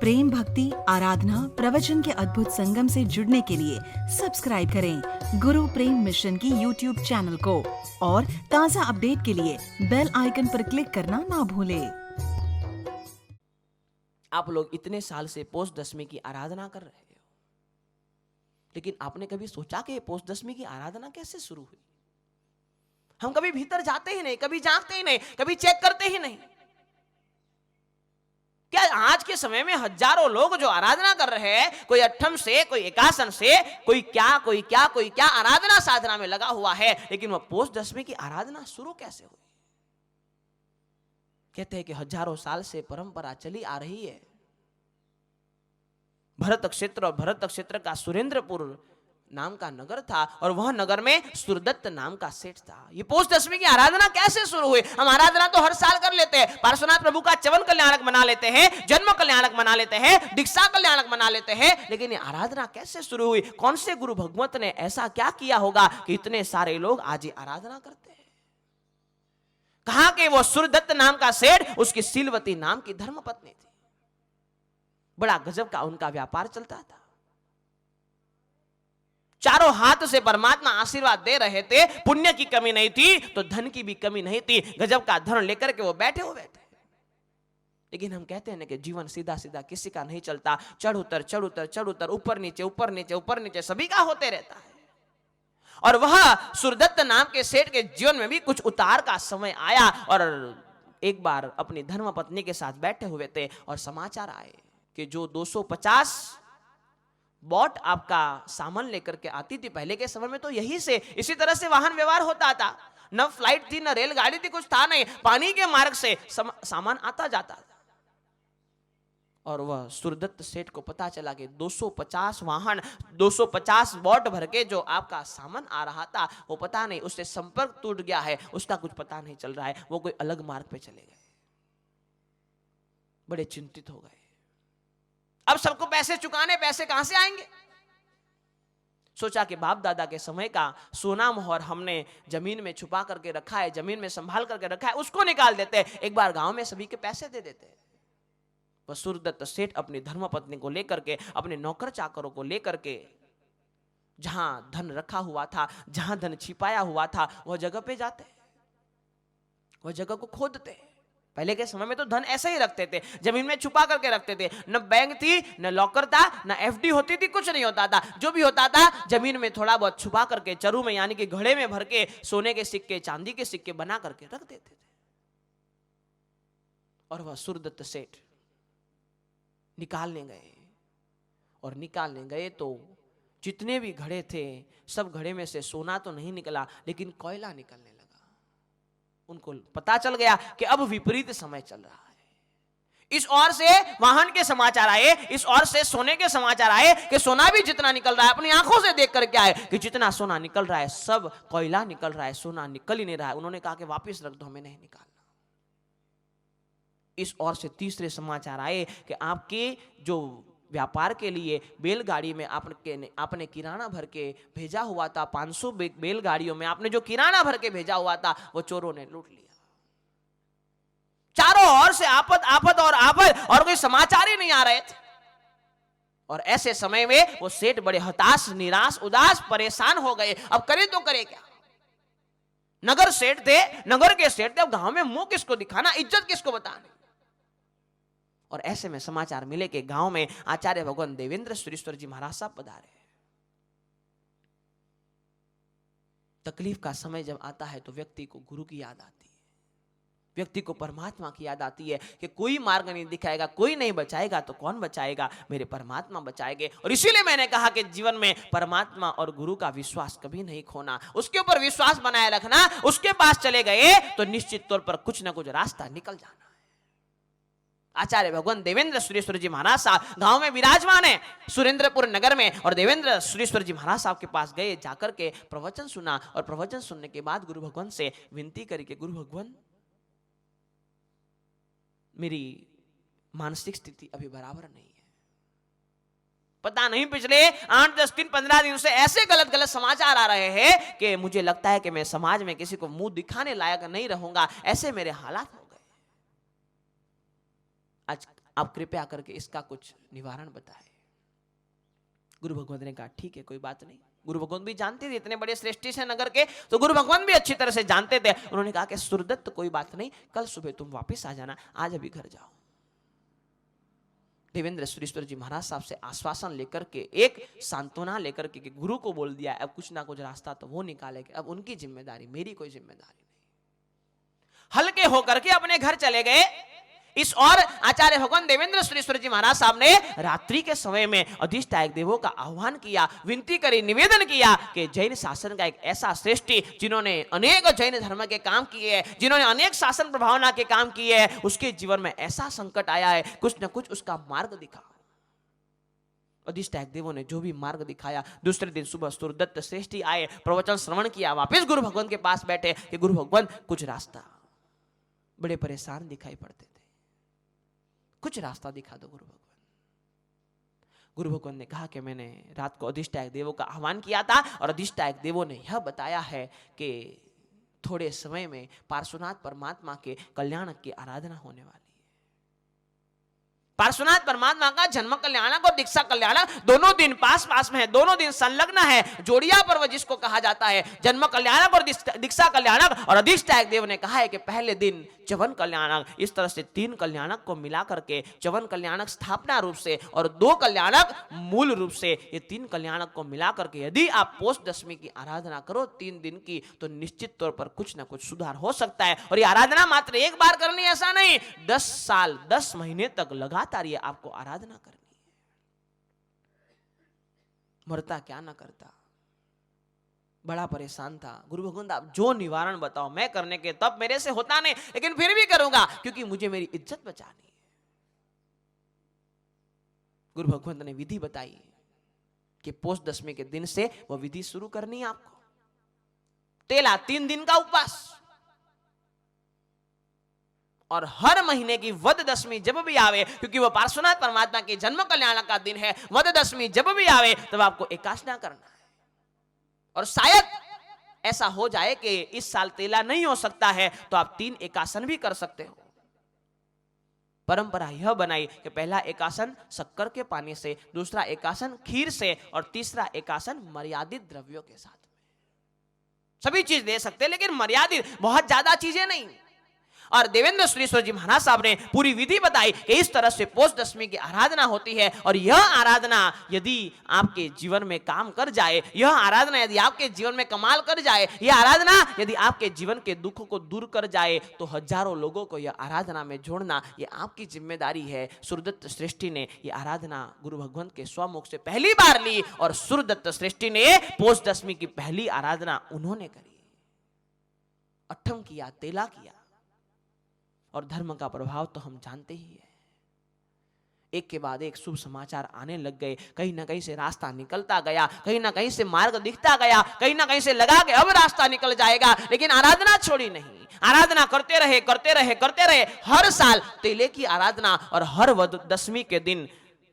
प्रेम, भक्ति, आराधना, प्रवचन के अद्भुत संगम से जुड़ने के लिए सब्सक्राइब करें गुरु प्रेम मिशन की यूट्यूब चैनल को और ताज़ा अपडेट के लिए बेल आइकन पर क्लिक करना ना भूलें। आप लोग इतने साल से पोष दशमी की आराधना कर रहे हो, लेकिन आपने कभी सोचा कि पोष दशमी की आराधना कैसे शुरू हुई? हम कभी भीतर जाते ही नहीं, कभी झांकते ही नहीं, कभी चेक करते ही नहीं। क्या आज के समय में हजारों लोग जो आराधना कर रहे हैं, कोई अट्ठम से, कोई एकासन से, कोई क्या आराधना साधना में लगा हुआ है, लेकिन वह पोष दशमी की आराधना शुरू कैसे हुई? कहते हैं कि हजारों साल से परंपरा चली आ रही है। भरत क्षेत्र का सुरेंद्रपुर नाम का नगर था और वह नगर में सुरदत्त नाम का सेठ था। ये पोष दशमी की आराधना कैसे शुरू हुई? हम आराधना तो हर साल कर लेते हैं, पार्श्वनाथ प्रभु का च्यवन कल्याणक मना लेते हैं, जन्म कल्याणक मना लेते हैं, दीक्षा कल्याणक मना लेते हैं, लेकिन ये आराधना कैसे शुरू हुई? कौन से गुरु भगवत ने ऐसा क्या किया होगा कि इतने सारे लोग आज ये आराधना करते हैं? कहा कि वो सुरदत्त नाम का सेठ, उसकी सीलवती नाम की धर्मपत्नी थी। बड़ा गजब का उनका व्यापार चलता था। चारों हाथ से परमात्मा आशीर्वाद दे रहे थे, पुण्य की कमी नहीं थी तो धन की भी कमी नहीं थी। गजब का धन लेकर के वो बैठे हुए थे। लेकिन हम कहते हैं ना कि जीवन सीधा सीधा किसी का नहीं चलता, चढ़ उतर, ऊपर नीचे सभी का होते रहता है। और वह सुरदत्त नाम के सेठ के जीवन में भी कुछ उतार का समय आया और एक बार अपनी धर्मपत्नी के साथ बैठे हुए थे और समाचार आए कि जो 250 बोट आपका सामान लेकर के आती थी, पहले के समय में तो यही से इसी तरह से वाहन व्यवहार होता था। न फ्लाइट थी, न रेलगाड़ी थी, कुछ था नहीं, पानी के मार्ग से सामान आता जाता था। और वह सुरदत्त सेठ को पता चला कि 250 वाहन, 250 बोट भर के जो आपका सामान आ रहा था, वो पता नहीं उससे संपर्क टूट गया है, उसका कुछ पता नहीं चल रहा है, वो कोई अलग मार्ग पे चले गए। बड़े चिंतित हो गए। अब सबको पैसे चुकाने, पैसे कहां से आएंगे? सोचा कि बाप दादा के समय का सोना मोहर हमने जमीन में छुपा करके रखा है, जमीन में संभाल करके रखा है, उसको निकाल देते हैं, एक बार गांव में सभी के पैसे दे देते हैं। वह सुरदत्त सेठ अपनी धर्मपत्नी को लेकर के, अपने नौकर चाकरों को लेकर के जहां धन रखा हुआ था, जहां धन छिपाया हुआ था, वह जगह पे जाते, वह जगह को खोदते। पहले के समय में तो धन ऐसे ही रखते थे, जमीन में छुपा करके रखते थे। न बैंक थी, न लॉकर था, न एफडी होती थी, कुछ नहीं होता था। जो भी होता था जमीन में थोड़ा बहुत छुपा करके, चरू में यानी कि घड़े में भर के सोने के सिक्के, चांदी के सिक्के बना करके रख देते थे। और वह सुरदत्त सेठ निकालने गए, और निकालने गए तो जितने भी घड़े थे, सब घड़े में से सोना तो नहीं निकला, लेकिन कोयला निकलने लगा। उनको पता चल गया कि अब विपरीत समय चल रहा है। इस ओर से वाहन के समाचार आए, इस ओर से सोने के समाचार आए कि सोना भी जितना निकल रहा है, अपनी आंखों से देख करके आए कि जितना सोना निकल रहा है सब कोयला निकल रहा है, सोना निकल ही नहीं रहा है। उन्होंने कहा कि वापस रख दो, हमें नहीं निकालना। इस ओर से तीसरे समाचार आए कि आपके जो व्यापार के लिए बैलगाड़ी में आपने किराना भर के भेजा हुआ था, 500 बैलगाड़ियों में आपने जो किराना भर के भेजा हुआ था, वो चोरों ने लूट लिया। चारों ओर से आफत और कोई समाचार ही नहीं आ रहे थे। और ऐसे समय में वो सेठ बड़े हताश, निराश, उदास, परेशान हो गए। अब करे तो करे क्या? नगर के सेठ थे, अब गांव में मुंह किसको दिखाना, इज्जत किसको बतानी? और ऐसे में समाचार मिले कि गांव में आचार्य भगवान देवेंद्र सुरेश्वर जी महाराज साहब पधारे। तकलीफ का समय जब आता है तो व्यक्ति को गुरु की याद आती है, व्यक्ति को परमात्मा की याद आती है कि कोई मार्ग नहीं दिखाएगा, कोई नहीं बचाएगा तो कौन बचाएगा? मेरे परमात्मा बचाएंगे। और इसीलिए मैंने कहा कि जीवन में परमात्मा और गुरु का विश्वास कभी नहीं खोना, उसके ऊपर विश्वास बनाए रखना। उसके पास चले गए तो निश्चित तौर पर कुछ ना कुछ रास्ता निकल जाना। आचार्य भगवान देवेंद्र सुरेश्वर जी महाराज साहब गांव में विराजमान है, सुरेंद्रपुर नगर में। और देवेंद्र सुरेश्वर जी महाराज साहब के पास गए, जाकर के प्रवचन सुना, और प्रवचन सुनने के बाद गुरु भगवान से विनती करी कि गुरु भगवान, मेरी मानसिक स्थिति अभी बराबर नहीं है। पता नहीं पिछले 8, 10 दिन, 15 दिन से ऐसे गलत समाचार आ रहे हैं कि मुझे लगता है कि मैं समाज में किसी को मुंह दिखाने लायक नहीं रहूंगा। ऐसे मेरे हालात हो गए। आज आप कृपया करके इसका कुछ निवारण बताएं। गुरु भगवंत ने कहा ठीक है, कोई बात नहीं। गुरु भगवंत भी जानते थे, इतने बड़े श्रेष्ठी से नगर के, तो गुरु भगवंत भी अच्छी तरह से जानते थे। उन्होंने कहा कि सूरदत्त कोई बात नहीं, कल सुबह तुम वापस आ जाना, आज अभी घर जाओ। देवेंद्र सुरेश्वर जी महाराज साहब से आश्वासन लेकर के, एक सांत्वना लेकर के गुरु को बोल दिया, अब कुछ ना कुछ रास्ता तो वो निकालेंगे, अब उनकी जिम्मेदारी, मेरी कोई जिम्मेदारी नहीं। हल्के होकर के अपने घर चले गए। इस और आचार्य भगवान देवेंद्र सुरेश्वर जी महाराज साहब ने रात्रि के समय में अधिष्ठायक देवों का आह्वान किया, विनती करी, निवेदन किया कि जैन शासन का एक ऐसा श्रेष्ठी जिन्होंने अनेक जैन धर्म के काम किए, जिन्होंने अनेक शासन प्रभावना के काम किए, उसके जीवन में ऐसा संकट आया है, कुछ न कुछ उसका मार्ग दिखा। अधिष्ठायक देवों ने जो भी मार्ग दिखाया, दूसरे दिन सुबह सूरदत्त श्रेष्ठी आए, प्रवचन श्रवण किया, वापस गुरु भगवान के पास बैठे कि गुरु भगवान कुछ रास्ता, बड़े परेशान दिखाई पड़ते थे, कुछ रास्ता दिखा दो गुरु भगवान। गुरु भगवान ने कहा कि मैंने रात को अधिष्ठायक देवों का आह्वान किया था और अधिष्ठायक देवों ने यह बताया है कि थोड़े समय में पार्श्वनाथ परमात्मा के कल्याण की आराधना होने वाली है। पार्श्वनाथ परमात्मा का जन्म कल्याणक और दीक्षा कल्याणक दोनों दिन पास पास में है, दोनों दिन संलग्न है, जोड़िया पर्व जिसको कहा जाता है। जन्म कल्याणक और दीक्षा कल्याणक, और अधिष्ठायक देव ने कहा है कि पहले दिन चवन कल्याणक, इस तरह से 3 कल्याणक को मिला करके, चवन कल्याणक स्थापना रूप से और 2 कल्याणक मूल रूप से, ये 3 कल्याणक को मिला करके यदि आप पोष दशमी की आराधना करो 3 दिन की, तो निश्चित तौर पर कुछ ना कुछ सुधार हो सकता है। और ये आराधना मात्र एक बार करनी, ऐसा नहीं, 10 साल 10 महीने तक लगातार ये आपको आराधना करनी है। मरता क्या ना करता, बड़ा परेशान था। गुरु भगवंत आप जो निवारण बताओ, मैं करने के तब मेरे से होता नहीं, लेकिन फिर भी करूंगा क्योंकि मुझे मेरी इज्जत बचानी है। गुरु भगवंत ने विधि बताई कि पोष दशमी के दिन से वो विधि शुरू करनी है आपको। तेला 3 दिन का उपवास, और हर महीने की वद दशमी जब भी आवे, क्योंकि वो पार्श्वनाथ परमात्मा के जन्म कल्याण का दिन है, वद दशमी जब भी आवे तब आपको एकादशा करना है। और शायद ऐसा हो जाए कि इस साल तेला नहीं हो सकता है, तो आप 3 एकासन भी कर सकते हो। परंपरा यह बनाई कि पहला एकासन शक्कर के पानी से, दूसरा एकासन खीर से, और तीसरा एकासन मर्यादित द्रव्यों के साथ में। सभी चीज दे सकते हैं लेकिन मर्यादित, बहुत ज्यादा चीजें नहीं। और देवेंद्र सुरेश्वर जी महाराज साहब ने पूरी विधि बताई कि इस तरह से पोष दशमी की आराधना होती है। और यह आराधना यदि आपके जीवन में काम कर जाए, यह आराधना यदि आपके जीवन में कमाल कर जाए, यह आराधना यदि आपके जीवन के दुखों को दूर कर जाए, तो हजारों लोगों को यह आराधना में जोड़ना ये आपकी जिम्मेदारी है। सूरदत्त श्रेष्ठी ने यह आराधना गुरु भगवंत के स्वमुख से पहली बार ली, और सूरदत्त श्रेष्ठी ने पोष दशमी की पहली आराधना उन्होंने करी। अठम किया, तेला किया, और धर्म का प्रभाव तो हम जानते ही हैं। एक के बाद एक शुभ समाचार आने लग गए, कहीं ना कहीं से रास्ता निकलता गया, कहीं ना कहीं से मार्ग दिखता गया, कहीं ना कहीं से लगा कि अब रास्ता निकल जाएगा, लेकिन आराधना छोड़ी नहीं। आराधना करते रहे, करते रहे, करते रहे। हर साल तेले की आराधना और हर वद दशमी के दिन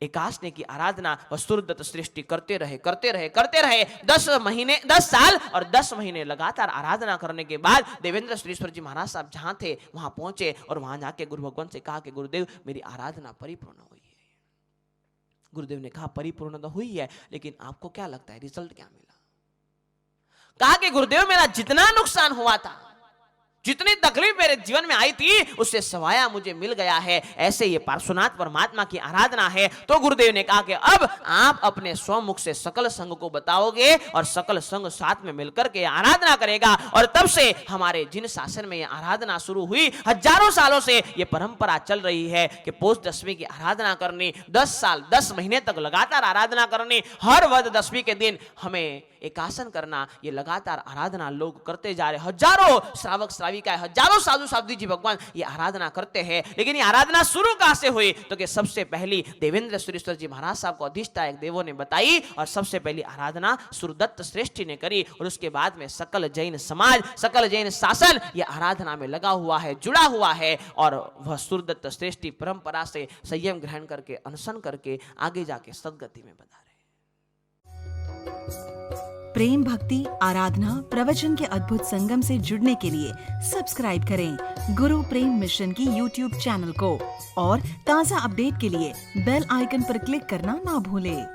एकादशी की आराधना और सूरदत्त सृष्टि करते रहे, करते रहे, करते रहे। 10 साल और 10 महीने लगातार आराधना करने के बाद देवेंद्र सुरेश्वर जी महाराज साहब जहां थे वहां पहुंचे, और वहां जाके गुरु भगवंत से कहा कि गुरुदेव मेरी आराधना परिपूर्ण हुई है। गुरुदेव ने कहा परिपूर्ण तो हुई है, लेकिन आपको क्या लगता है रिजल्ट क्या मिला? कहा कि गुरुदेव मेरा जितना नुकसान हुआ था, जितनी तकलीफ मेरे जीवन में आई थी, उससे सवाया मुझे मिल गया है। ऐसे ये पार्श्वनाथ परमात्मा की आराधना है। तो गुरुदेव ने कहा कि अब आप अपने स्वमुख से सकल संघ को बताओगे, और सकल संघ साथ में मिलकर के आराधना करेगा। और तब से हमारे जिन शासन में ये आराधना शुरू हुई, हजारों सालों से ये परंपरा चल रही है कि पोष दशमी की आराधना करनी, 10 साल 10 महीने तक लगातार आराधना करनी, हर वद दशमी के दिन हमें एकासन करना। ये लगातार आराधना लोग करते जा रहे, हजारों श्रावक श्राविकाएं, हजारों साधु साध्वी जी भगवान ये आराधना करते हैं। लेकिन ये आराधना शुरू कहां से हुई? तो कि सबसे पहली देवेंद्र सुरेश्वर जी महाराज साहब को अधिष्ठायक देवों ने बताई, और सबसे पहली आराधना सूरदत्त श्रेष्ठी ने करी। और उसके बाद में सकल जैन समाज, सकल जैन शासन ये आराधना में लगा हुआ है, जुड़ा हुआ है। और वह सूरदत्त श्रेष्ठी परंपरा से संयम ग्रहण करके, अनशन करके आगे जाके सदगति में बता रहे। प्रेम भक्ति आराधना प्रवचन के अद्भुत संगम से जुड़ने के लिए सब्सक्राइब करें गुरु प्रेम मिशन की यूट्यूब चैनल को और ताज़ा अपडेट के लिए बेल आइकन पर क्लिक करना ना भूलें।